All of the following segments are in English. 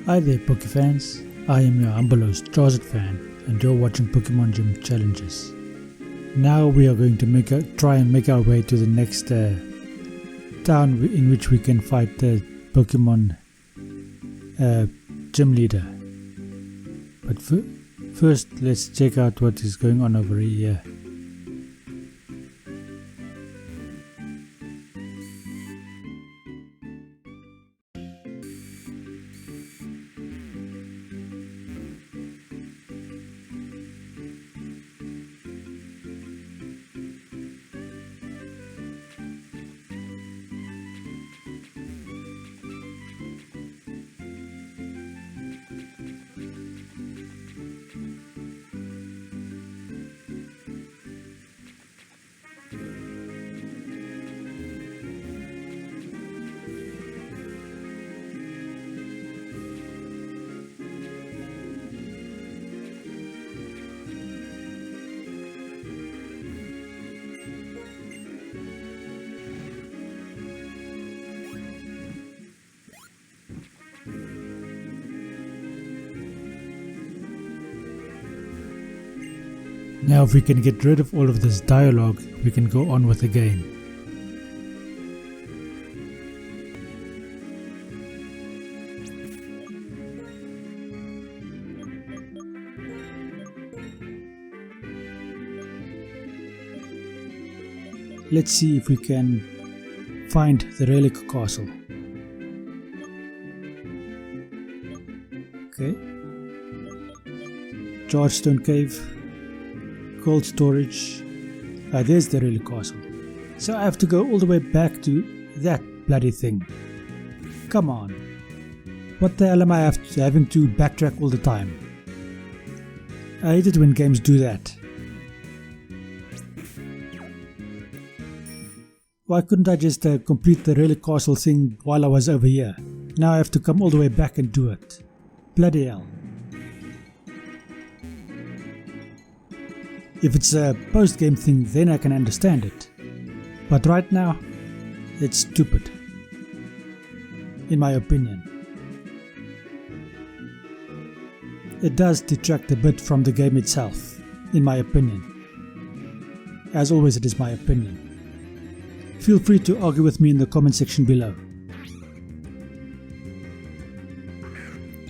Hi there Pokefans, I am your humble host Charles Fan and you're watching Pokemon Gym Challenges. Now we are going to try and make our way to the next town in which we can fight the Pokemon gym leader. But first let's check out what is going on over here. Now if we can get rid of all of this dialogue, we can go on with the game. Let's see if we can find the relic castle. Okay. Chargestone Cave. Cold storage. There's the relic castle. So I have to go all the way back to that bloody thing. Come on. What the hell am I having to backtrack all the time? I hate it when games do that. Why couldn't I just complete the relic castle thing while I was over here? Now I have to come all the way back and do it. Bloody hell. If it's a post-game thing, then I can understand it. But right now, it's stupid. In my opinion. It does detract a bit from the game itself, in my opinion. As always, it is my opinion. Feel free to argue with me in the comment section below.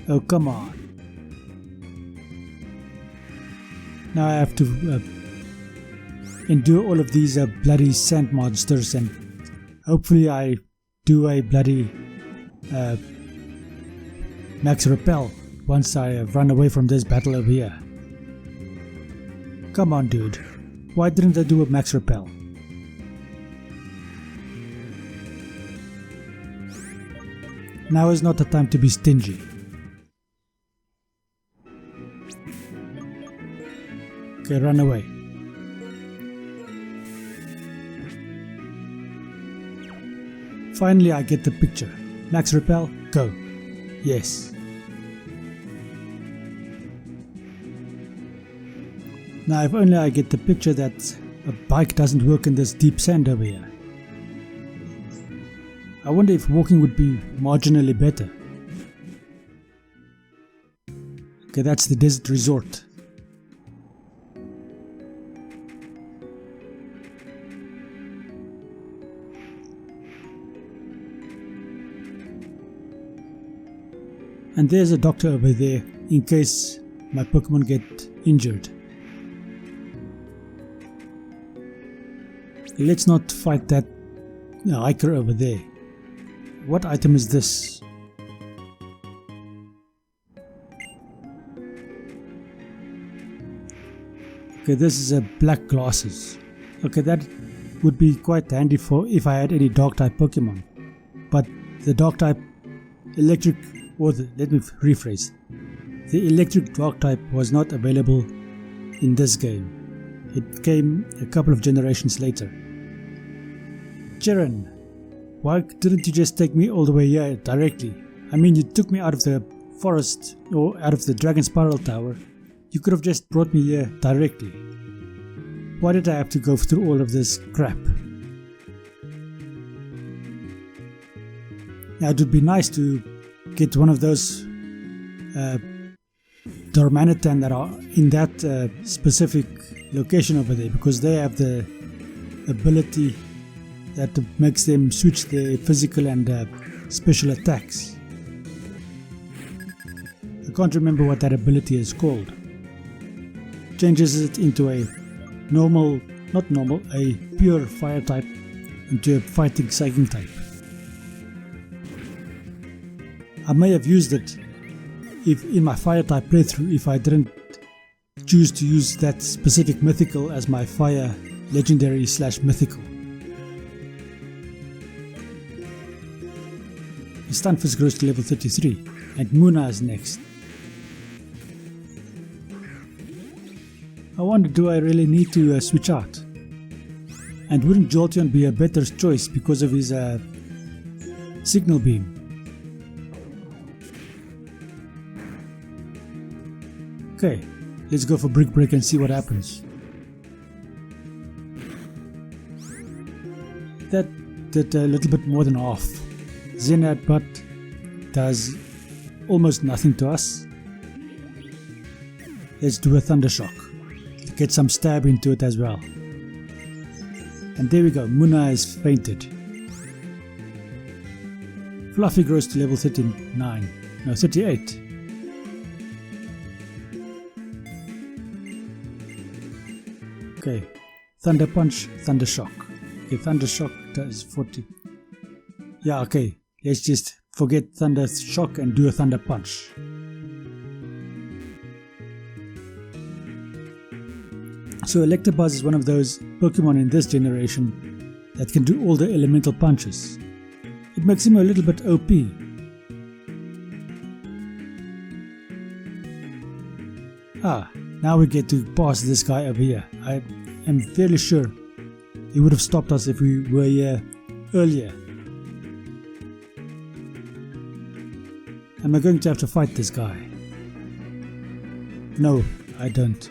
Oh, come on. Now I have to endure all of these bloody sand monsters, and hopefully I do a bloody max repel once I run away from this battle over here. Come on dude, why didn't I do a max repel? Now is not the time to be stingy. Okay, run away. Finally I get the picture. Max repel, go. Yes. Now if only I get the picture that a bike doesn't work in this deep sand over here. I wonder if walking would be marginally better. Okay, that's the desert resort. And there's a doctor over there in case my Pokemon get injured. Let's not fight that hiker over there. What item is this? Okay, this is a black glasses. Okay, that would be quite handy for if I had any dark type Pokemon. But the dark type electric, let me rephrase. The electric dark type was not available in this game. It came a couple of generations later. Jiren, why didn't you just take me all the way here directly? I mean, you took me out of the forest or out of the Dragon Spiral Tower. You could have just brought me here directly. Why did I have to go through all of this crap? Now it would be nice to get one of those Darmanitan that are in that specific location over there, because they have the ability that makes them switch their physical and special attacks. I can't remember what that ability is called. Changes it into a a pure fire type into a fighting psychic type. I may have used it if in my fire type playthrough if I didn't choose to use that specific mythical as my fire legendary / mythical. His Stunfisk grows to level 33 and Muna is next. I wonder, do I really need to switch out? And wouldn't Jolteon be a better choice because of his signal beam? Okay, let's go for Brick Break and see what happens. That did a little bit more than half. Zenad Butt does almost nothing to us. Let's do a Thunder Shock. Get some stab into it as well. And there we go, Muna is fainted. Fluffy grows to level 38. Okay, Thunder Punch, Thunder Shock. Okay, Thunder Shock does 40. Yeah, okay, let's just forget Thunder Shock and do a Thunder Punch. So Electabuzz is one of those Pokemon in this generation that can do all the elemental punches. It makes him a little bit OP. Now we get to pass this guy over here. I am fairly sure he would have stopped us if we were here earlier. Am I going to have to fight this guy? No, I don't.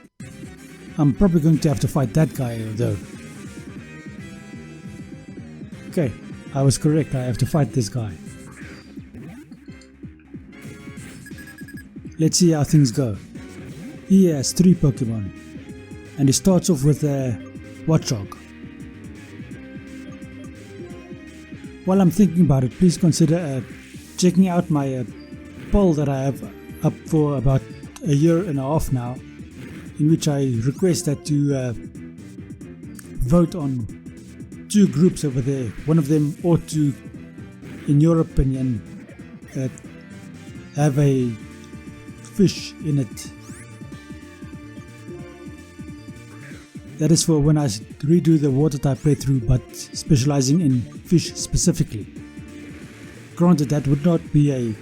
I'm probably going to have to fight that guy though. Okay, I was correct, I have to fight this guy. Let's see how things go. He has 3 Pokemon and he starts off with a Watchog. While I'm thinking about it, please consider checking out my poll that I have up for about a year and a half now, in which I request that you vote on 2 groups over there. One of them ought to, in your opinion, have a fish in it. That is for when I redo the water type playthrough, but specializing in fish specifically. Granted, that would not be a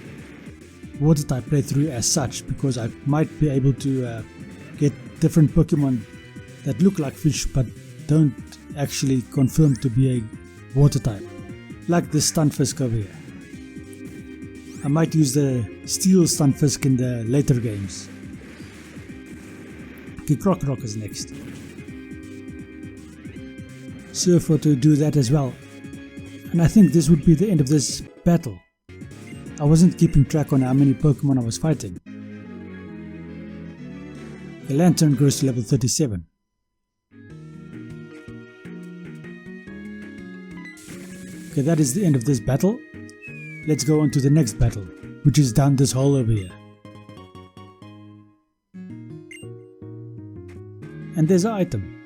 water type playthrough as such, because I might be able to get different Pokemon that look like fish but don't actually confirm to be a water type, like this Stunfisk over here. I might use the Steel Stunfisk in the later games. Okay, Crocodile is next. Surfer to do that as well. And I think this would be the end of this battle. I wasn't keeping track on how many Pokemon I was fighting. The Lantern grows to level 37. Okay, that is the end of this battle. Let's go on to the next battle, which is down this hole over here. And there's an item.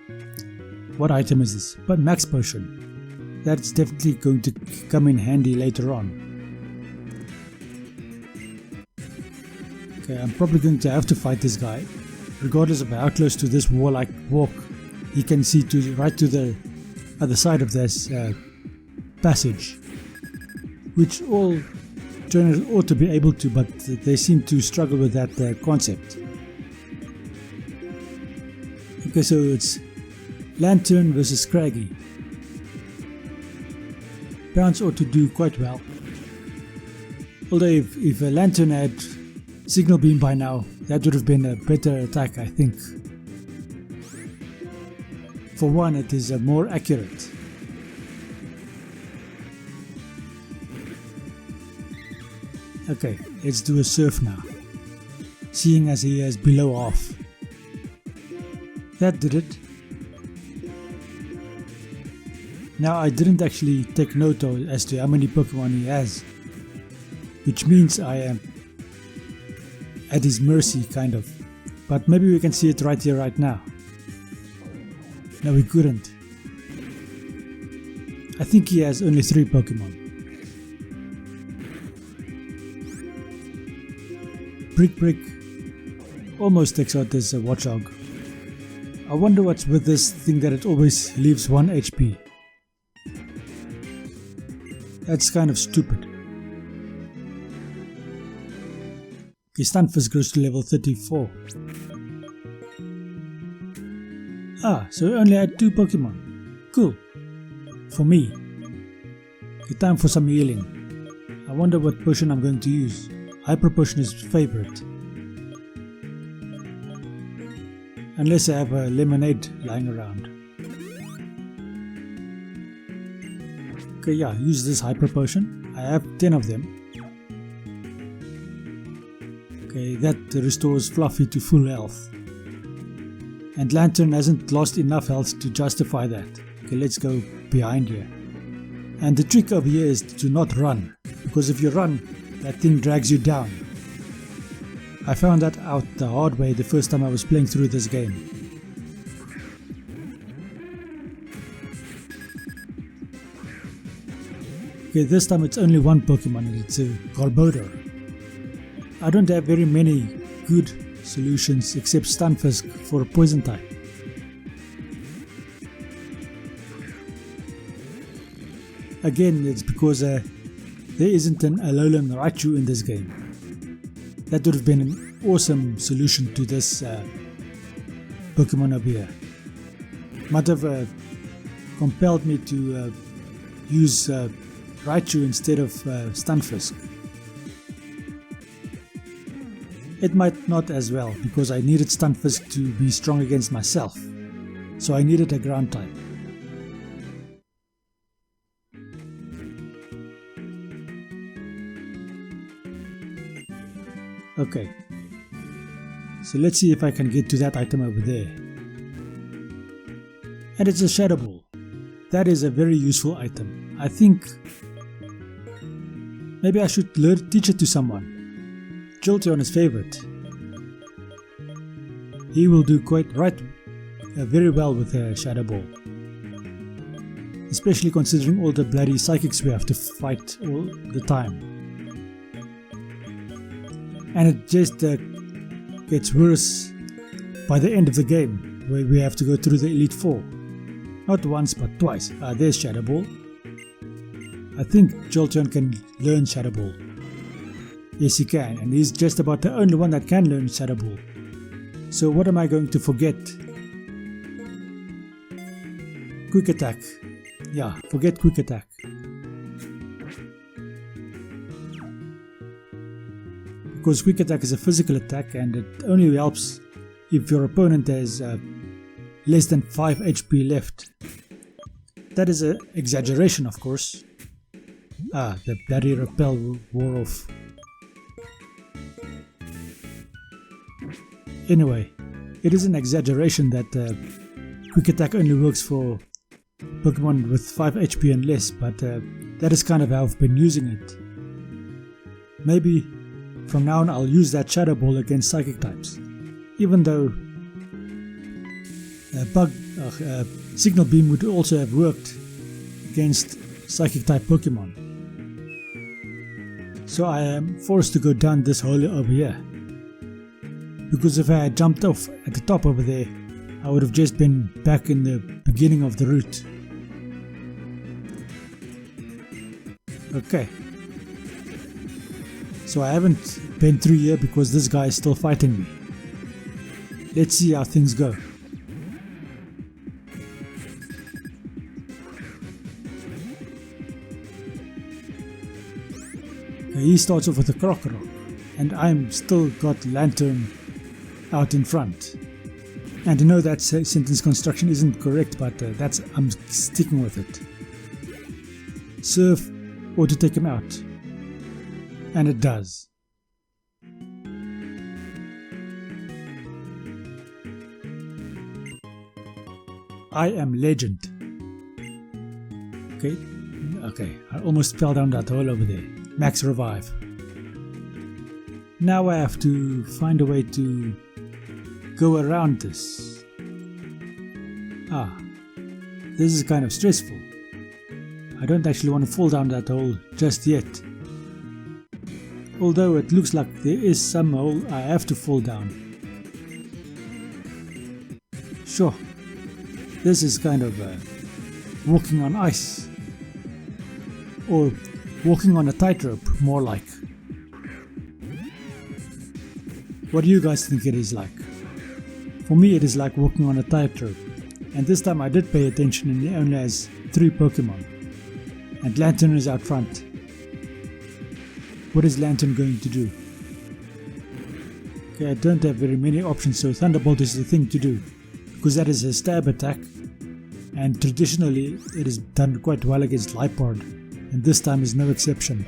What item is this? But Max Potion. That's definitely going to come in handy later on. Okay, I'm probably going to have to fight this guy. Regardless of how close to this wall I walk, he can see right to the other side of this passage, which all trainers ought to be able to, but they seem to struggle with that concept. Okay, so it's Lantern versus Scraggy. Bounce ought to do quite well. Although if a Lantern had Signal Beam by now, that would have been a better attack, I think. For one, it is more accurate. Okay, let's do a Surf now. seeing as he is below half. That did it. Now I didn't actually take note as to how many Pokemon he has, which means I am at his mercy kind of, but maybe we can see it right here right now. No, we couldn't. I think he has only 3 Pokemon. Brick almost takes out this Watchog. I wonder what's with this thing that it always leaves 1 HP. That's kind of stupid. Okay, Stunfisk goes to level 34. Ah, so I only had 2 Pokemon. Cool. For me. Okay, time for some healing. I wonder what potion I'm going to use. Hyper Potion is favorite. Unless I have a lemonade lying around. Okay, yeah, use this Hyper Potion. I have 10 of them. Okay, that restores Fluffy to full health. And Lantern hasn't lost enough health to justify that. Okay, let's go behind here. And the trick over here is to not run. Because if you run, that thing drags you down. I found that out the hard way the first time I was playing through this game. Okay, this time it's only 1 Pokemon and it's a Garbodor. I don't have very many good solutions except Stunfisk for a poison type. Again, it's because there isn't an Alolan Raichu in this game. That would have been an awesome solution to this Pokemon over here. Might have compelled me to use Raichu instead of Stunfisk. It might not as well, because I needed Stunfisk to be strong against myself, so I needed a ground type. Okay, so let's see if I can get to that item over there. And it's a Shadow Ball. That is a very useful item. I think maybe I should teach it to someone. Jolteon is favorite. He will do very well with a Shadow Ball. Especially considering all the bloody psychics we have to fight all the time. And it just gets worse by the end of the game, where we have to go through the Elite Four. Not once but twice. There's Shadow Ball. I think Jolteon can learn Shadow Ball. Yes, he can, and he's just about the only one that can learn Shadow Ball. So what am I going to forget? Quick Attack. Yeah, forget Quick Attack. Because Quick Attack is a physical attack and it only helps if your opponent has less than 5 HP left. That is an exaggeration, of course. The bloody Repel wore off. Anyway, it is an exaggeration that Quick Attack only works for Pokemon with 5 HP and less, but that is kind of how I've been using it. Maybe from now on I'll use that Shadow Ball against Psychic types, even though Signal Beam would also have worked against Psychic type Pokemon. So I am forced to go down this hole over here. Because if I had jumped off at the top over there, I would have just been back in the beginning of the route. Okay. So I haven't been through here because this guy is still fighting me. Let's see how things go. Okay, he starts off with a Crocodile, and I'm still got Lantern out in front. And I know that sentence construction isn't correct, but I'm sticking with it. Surf or to take him out. And it does. I am legend. Okay, I almost fell down that hole over there. Max revive. Now I have to find a way to go around this. This is kind of stressful. I don't actually want to fall down that hole just yet. Although it looks like there is some hole I have to fall down. Sure, this is kind of walking on ice. Or walking on a tightrope, more like. What do you guys think it is like? For me it is like walking on a tightrope. And this time I did pay attention and it only has 3 Pokemon. And Lantern is out front. What is Lantern going to do? Okay, I don't have very many options, so Thunderbolt is the thing to do. Because that is a stab attack. And traditionally it has done quite well against Liepard. And this time is no exception.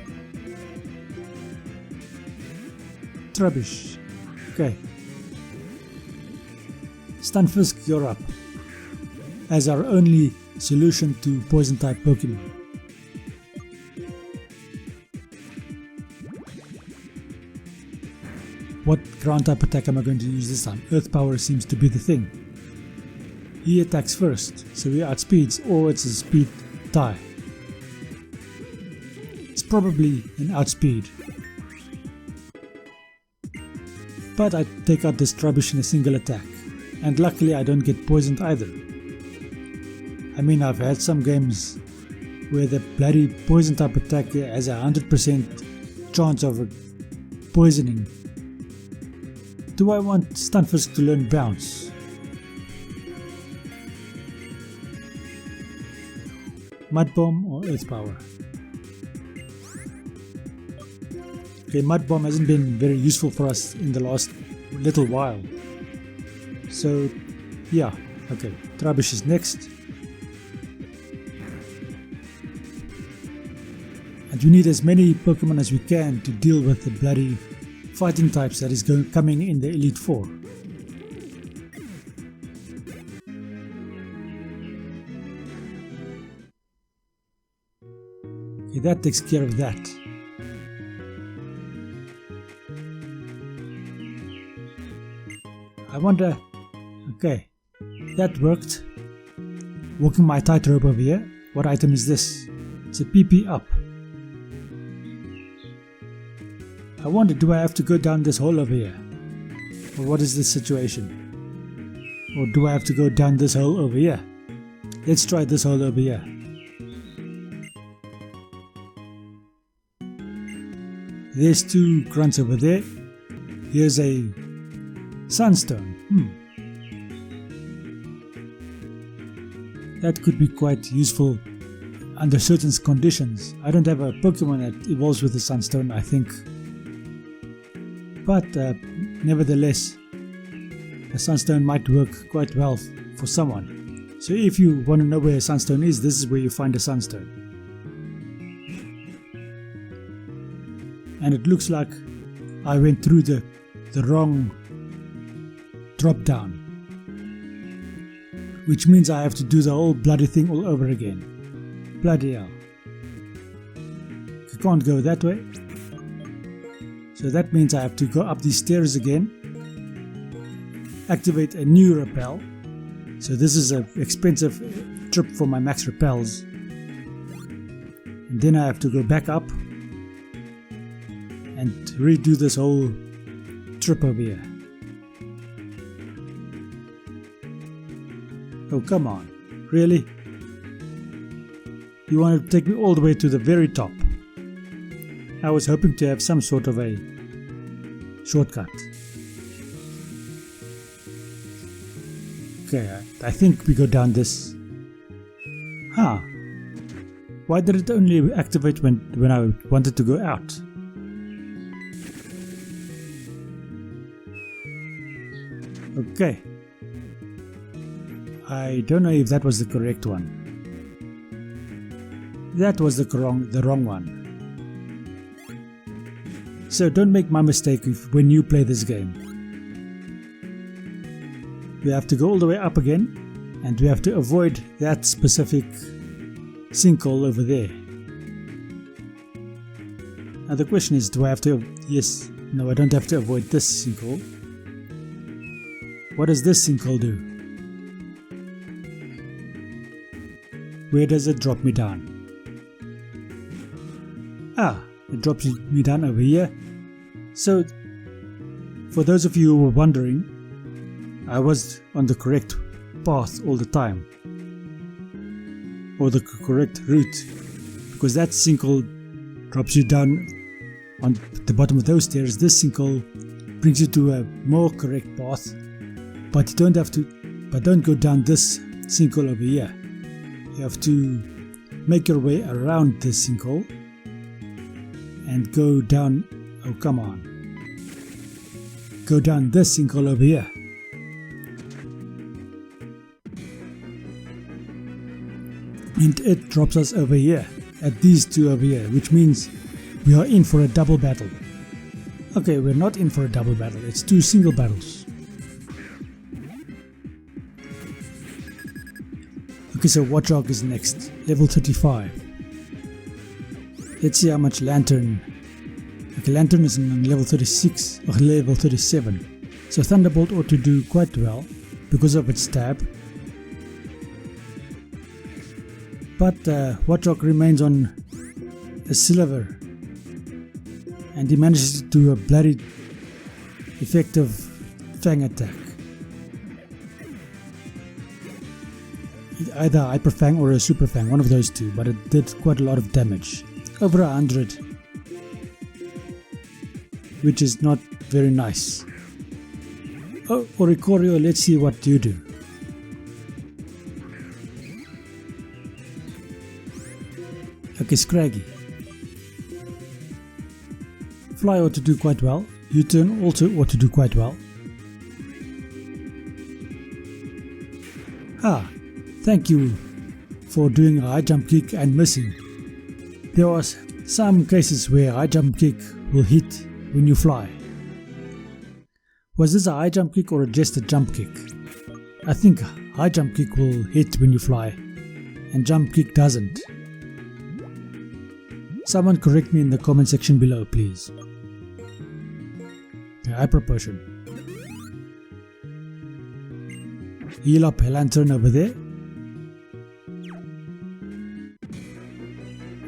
Trubbish. Okay. Stunfisk, you're up. As our only solution to poison type Pokemon. What ground type attack am I going to use this time? Earth Power seems to be the thing. He attacks first, so he outspeeds, or it's a speed tie. It's probably an outspeed. But I take out this Trubbish in a single attack, and luckily I don't get poisoned either. I mean, I've had some games where the bloody poison type attack has a 100% chance of poisoning. Do I want Stunfisk to learn Bounce? Mud Bomb or Earth Power? Okay, Mud Bomb hasn't been very useful for us in the last little while. So, yeah, okay, Trubbish is next. And we need as many Pokemon as we can to deal with the bloody fighting types that is coming in the Elite Four. Okay, that takes care of that. I wonder, okay, that worked. Walking my tightrope over here. What item is this? It's a PP up. I wonder, do I have to go down this hole over here? Or what is this situation? Or do I have to go down this hole over here? Let's try this hole over here. There's 2 grunts over there. Here's a Sunstone. That could be quite useful under certain conditions. I don't have a Pokemon that evolves with the Sunstone, I think. But nevertheless, a Sunstone might work quite well for someone. So if you want to know where a Sunstone is, this is where you find a Sunstone. And it looks like I went through the wrong drop down. Which means I have to do the whole bloody thing all over again. Bloody hell. I can't go that way. So that means I have to go up these stairs again, activate a new repel. So this is an expensive trip for my max repels. And then I have to go back up and redo this whole trip over here. Oh, come on. Really? You want to take me all the way to the very top? I was hoping to have some sort of a shortcut. Okay, I think we go down this. Why did it only activate when I wanted to go out? Okay. I don't know if that was the correct one. That was the wrong one. So don't make my mistake when you play this game. We have to go all the way up again. And we have to avoid that specific sinkhole over there. Now the question is, do I have to... Yes, no, I don't have to avoid this sinkhole. What does this sinkhole do? Where does it drop me down? Ah, it drops me down over here. So, for those of you who were wondering, I was on the correct path all the time. Or the correct route. Because that sinkhole drops you down on the bottom of those stairs. This sinkhole brings you to a more correct path. But you don't have to, don't go down this sinkhole over here. You have to make your way around this sinkhole and go down, oh come on, go down this sinkhole over here. And it drops us over here, at these two over here, which means we are in for a double battle. Okay, we're not in for a double battle, it's two single battles. Okay, so Watchdog is next, level 35. Let's see how much Lantern... Okay, Lantern is on level 36 or level 37. So Thunderbolt ought to do quite well because of its stab. But Watchdog remains on a silver. And he manages to do a bloody effective Fang attack. Either Hyper Fang or a Super Fang, one of those two, but it did quite a lot of damage. Over 100. Which is not very nice. Oh, Oricorio, let's see what you do. Okay, Scraggy. Fly ought to do quite well. U-turn also ought to do quite well. Ah, thank you for doing a high jump kick and missing. There are some cases where high jump kick will hit when you fly. Was this a high jump kick or just a jump kick? I think high jump kick will hit when you fly and jump kick doesn't. Someone correct me in the comment section below, please. Okay, Hyper Potion. Heal up Lantern over there.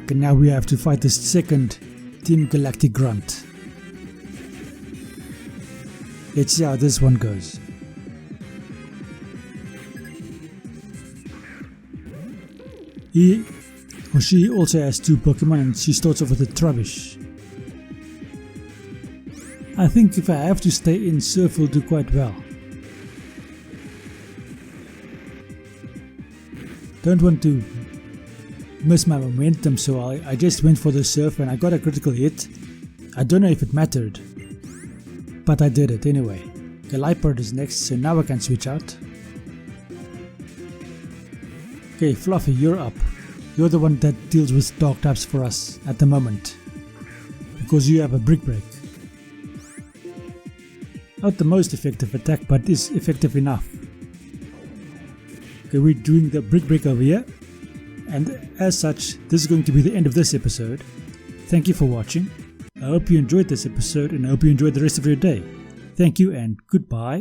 Okay, now we have to fight the second Team Galactic Grunt. Let's see how this one goes. He or she also has two Pokemon and she starts off with a Trubbish. I think if I have to stay in, Surf will do quite well. Don't want to miss my momentum, so I just went for the Surf and I got a critical hit. I don't know if it mattered, but I did it anyway. Galipard is next, so now I can switch out. Okay, Fluffy, you're up. You're the one that deals with dark types for us at the moment, because you have a Brick Break. Not the most effective attack, but is effective enough. Okay, we're doing the Brick Break over here, and as such, this is going to be the end of this episode. Thank you for watching. I hope you enjoyed this episode and I hope you enjoyed the rest of your day. Thank you and goodbye.